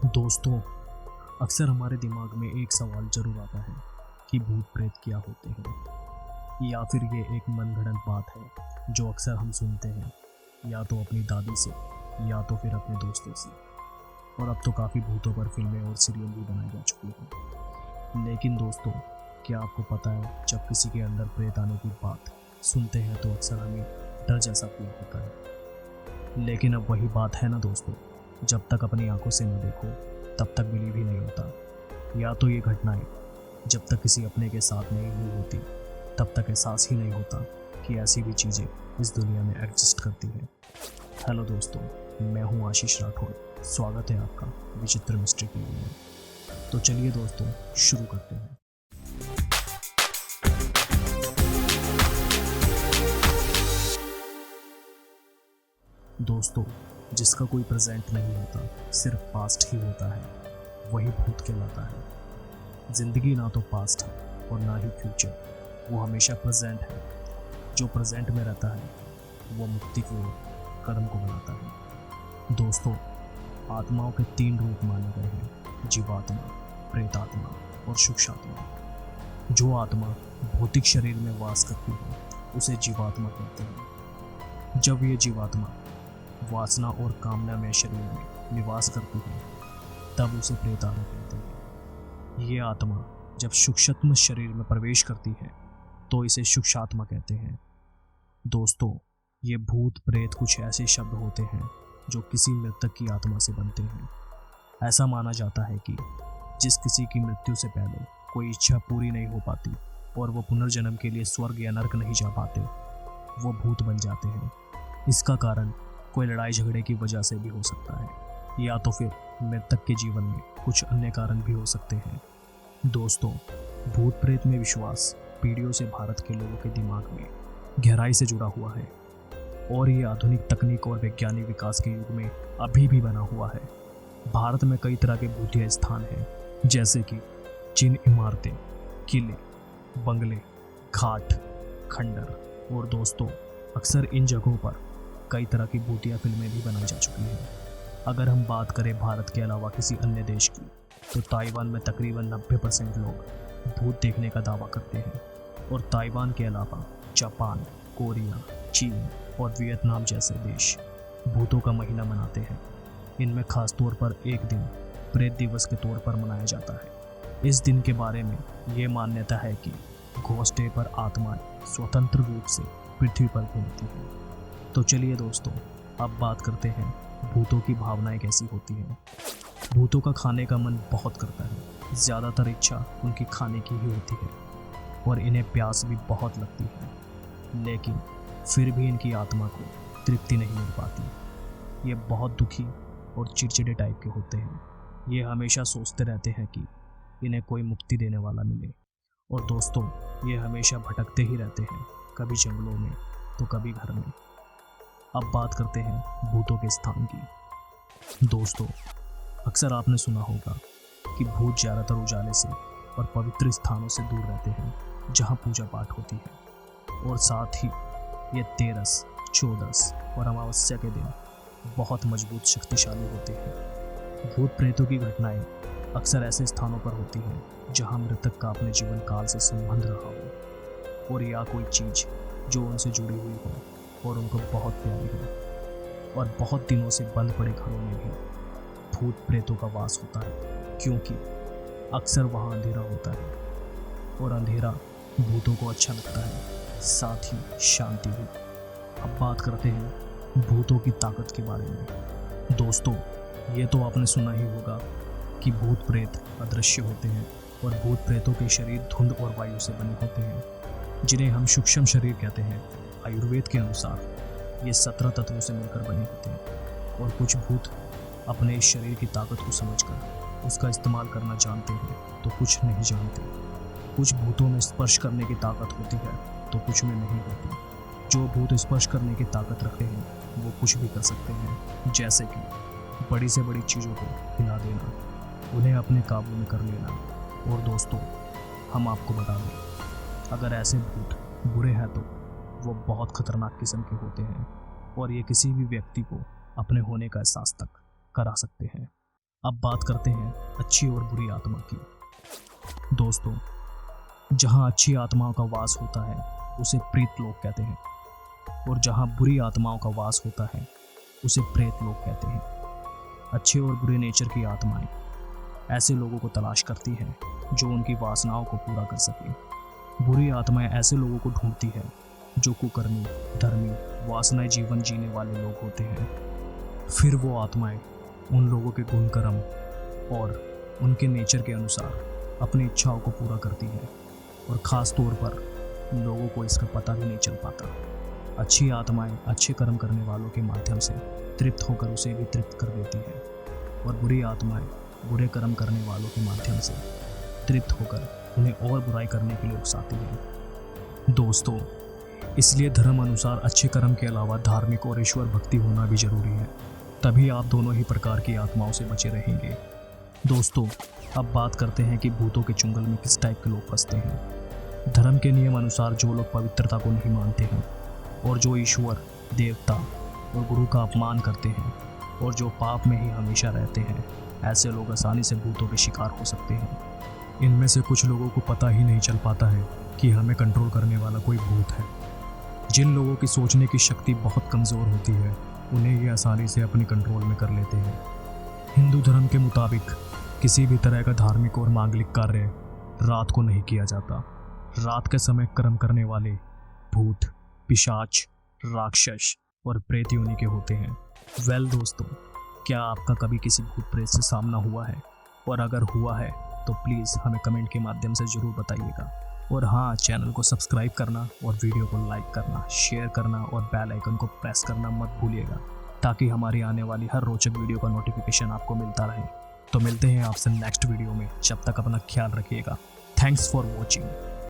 दोस्तों, अक्सर हमारे दिमाग में एक सवाल जरूर आता है कि भूत प्रेत क्या होते हैं, या फिर ये एक मनगढ़ंत बात है जो अक्सर हम सुनते हैं, या तो अपनी दादी से या तो फिर अपने दोस्तों से। और अब तो काफ़ी भूतों पर फिल्में और सीरियल भी बनाई जा चुकी हैं। लेकिन दोस्तों, क्या आपको पता है, जब किसी के अंदर प्रेत आने की बात सुनते हैं तो अक्सर हमें डर जैसा फील होता है। लेकिन अब वही बात है ना दोस्तों, जब तक अपनी आंखों से न देखो तब तक बिलीव ही नहीं होता। या तो ये घटनाएं जब तक किसी अपने के साथ नहीं हुई होती तब तक एहसास ही नहीं होता कि ऐसी भी चीज़ें इस दुनिया में एग्जिस्ट करती हैं। हेलो दोस्तों, मैं हूं आशीष राठौड़। स्वागत है आपका विचित्र मिस्ट्री टीवी में। तो चलिए दोस्तों, शुरू करते हैं। दोस्तों, जिसका कोई प्रेजेंट नहीं होता, सिर्फ पास्ट ही होता है, वही भूत कहलाता है। जिंदगी ना तो पास्ट है और ना ही फ्यूचर, वो हमेशा प्रेजेंट है। जो प्रेजेंट में रहता है वो मुक्ति की ओर कदम को बढ़ाता है। दोस्तों, आत्माओं के 3 रूप माने गए हैं: जीवात्मा, प्रेतात्मा और सूक्ष्मात्मा। जो आत्मा भौतिक शरीर में वास करती है उसे जीवात्मा कहते हैं। जब ये जीवात्मा वासना और कामना में शरीर में निवास करती है तब उसे प्रेतात्मा कहते हैं। ये आत्मा जब सूक्ष्म शरीर में प्रवेश करती है तो इसे सूक्ष्मात्मा कहते हैं। दोस्तों, ये भूत प्रेत कुछ ऐसे शब्द होते हैं जो किसी मृतक की आत्मा से बनते हैं। ऐसा माना जाता है कि जिस किसी की मृत्यु से पहले कोई इच्छा पूरी नहीं हो पाती और वो पुनर्जन्म के लिए स्वर्ग या नर्क नहीं जा पाते, वो भूत बन जाते हैं। इसका कारण कोई लड़ाई झगड़े की वजह से भी हो सकता है, या तो फिर मृतक के जीवन में कुछ अन्य कारण भी हो सकते हैं। दोस्तों, भूत प्रेत में विश्वास पीढ़ियों से भारत के लोगों के दिमाग में गहराई से जुड़ा हुआ है और ये आधुनिक तकनीक और वैज्ञानिक विकास के युग में अभी भी बना हुआ है। भारत में कई तरह के भूतिया स्थान हैं, जैसे कि जिन इमारतें, किले, बंगले, घाट, खंडर। और दोस्तों, अक्सर इन जगहों पर कई तरह की भूतिया फिल्में भी बनाई जा चुकी हैं। अगर हम बात करें भारत के अलावा किसी अन्य देश की, तो ताइवान में तकरीबन 90% लोग भूत देखने का दावा करते हैं। और ताइवान के अलावा जापान, कोरिया, चीन और वियतनाम जैसे देश भूतों का महीना मनाते हैं। इनमें खास तौर पर एक दिन प्रेत दिवस के तौर पर मनाया जाता है। इस दिन के बारे में ये मान्यता है कि घोस्ट डे पर आत्माएं स्वतंत्र रूप से पृथ्वी पर घूमती हैं। तो चलिए दोस्तों, अब बात करते हैं भूतों की भावनाएं कैसी होती हैं। भूतों का खाने का मन बहुत करता है। ज़्यादातर इच्छा उनकी खाने की ही होती है और इन्हें प्यास भी बहुत लगती है, लेकिन फिर भी इनकी आत्मा को तृप्ति नहीं मिल पाती। ये बहुत दुखी और चिड़चिड़े टाइप के होते हैं। ये हमेशा सोचते रहते हैं कि इन्हें कोई मुक्ति देने वाला मिले। और दोस्तों, ये हमेशा भटकते ही रहते हैं, कभी जंगलों में तो कभी घर में। अब बात करते हैं भूतों के स्थान की। दोस्तों, अक्सर आपने सुना होगा कि भूत ज़्यादातर उजाले से और पवित्र स्थानों से दूर रहते हैं जहां पूजा पाठ होती है। और साथ ही ये 13, 14 और अमावस्या के दिन बहुत मजबूत शक्तिशाली होते हैं। भूत प्रेतों की घटनाएं अक्सर ऐसे स्थानों पर होती हैं जहां मृतक का अपने जीवन काल से संबंध रहा हो, और या कोई चीज़ जो उनसे जुड़ी हुई हो और उनको बहुत प्यारी हो। और बहुत दिनों से बंद पड़े घरों में भी भूत प्रेतों का वास होता है, क्योंकि अक्सर वहाँ अंधेरा होता है और अंधेरा भूतों को अच्छा लगता है, साथ ही शांति भी। अब बात करते हैं भूतों की ताकत के बारे में। दोस्तों, ये तो आपने सुना ही होगा कि भूत प्रेत अदृश्य होते हैं और भूत प्रेतों के शरीर धुंध और वायु से बने होते हैं, जिन्हें हम सूक्ष्म शरीर कहते हैं। आयुर्वेद के अनुसार ये 17 तत्वों से मिलकर बने होते हैं। और कुछ भूत अपने इस शरीर की ताकत को समझकर उसका इस्तेमाल करना जानते हैं तो कुछ नहीं जानते। कुछ भूतों में स्पर्श करने की ताकत होती है तो कुछ में नहीं होती। जो भूत स्पर्श करने की ताकत रखते हैं वो कुछ भी कर सकते हैं, जैसे कि बड़ी से बड़ी चीज़ों को हिला देना, उन्हें अपने काबू में कर लेना। और दोस्तों, हम आपको बता दें, अगर ऐसे भूत बुरे हैं तो वो बहुत खतरनाक किस्म के होते हैं और ये किसी भी व्यक्ति को अपने होने का एहसास तक करा सकते हैं। अब बात करते हैं अच्छी और बुरी आत्मा की। दोस्तों, जहां अच्छी आत्माओं का वास होता है उसे प्रेत लोक कहते हैं, और जहां बुरी आत्माओं का वास होता है उसे प्रेत लोक कहते हैं। अच्छे और बुरे नेचर की आत्माएं ऐसे लोगों को तलाश करती हैं जो उनकी वासनाओं को पूरा कर सके। बुरी आत्माएं ऐसे लोगों को ढूंढती है जो कुकर्मी, धर्मी, वासनाएं जीवन जीने वाले लोग होते हैं। फिर वो आत्माएं उन लोगों के गुण कर्म और उनके नेचर के अनुसार अपनी इच्छाओं को पूरा करती है, और ख़ास तौर पर लोगों को इसका पता भी नहीं चल पाता। अच्छी आत्माएं अच्छे कर्म करने वालों के माध्यम से तृप्त होकर उसे भी तृप्त कर देती है, और बुरी आत्माएं बुरे कर्म करने वालों के माध्यम से तृप्त होकर उन्हें और बुराई करने के लिए उकसाती है। दोस्तों, इसलिए धर्म अनुसार अच्छे कर्म के अलावा धार्मिक और ईश्वर भक्ति होना भी जरूरी है, तभी आप दोनों ही प्रकार की आत्माओं से बचे रहेंगे। दोस्तों, अब बात करते हैं कि भूतों के चुंगल में किस टाइप के लोग फंसते हैं। धर्म के नियम अनुसार जो लोग पवित्रता को नहीं मानते हैं, और जो ईश्वर, देवता और गुरु का अपमान करते हैं, और जो पाप में ही हमेशा रहते हैं, ऐसे लोग आसानी से भूतों के शिकार हो सकते हैं। इनमें से कुछ लोगों को पता ही नहीं चल पाता है कि हमें कंट्रोल करने वाला कोई भूत है। जिन लोगों की सोचने की शक्ति बहुत कमज़ोर होती है, उन्हें ये आसानी से अपने कंट्रोल में कर लेते हैं। हिंदू धर्म के मुताबिक किसी भी तरह का धार्मिक और मांगलिक कार्य रात को नहीं किया जाता। रात के समय कर्म करने वाले भूत, पिशाच, राक्षस और प्रेत योनि के होते हैं। दोस्तों, क्या आपका कभी किसी भूत प्रेत से सामना हुआ है? और अगर हुआ है तो प्लीज़ हमें कमेंट के माध्यम से ज़रूर बताइएगा। और हाँ, चैनल को सब्सक्राइब करना और वीडियो को लाइक करना, शेयर करना और बेल आइकन को प्रेस करना मत भूलिएगा, ताकि हमारी आने वाली हर रोचक वीडियो का नोटिफिकेशन आपको मिलता रहे। तो मिलते हैं आपसे नेक्स्ट वीडियो में। जब तक अपना ख्याल रखिएगा। Thanks for watching.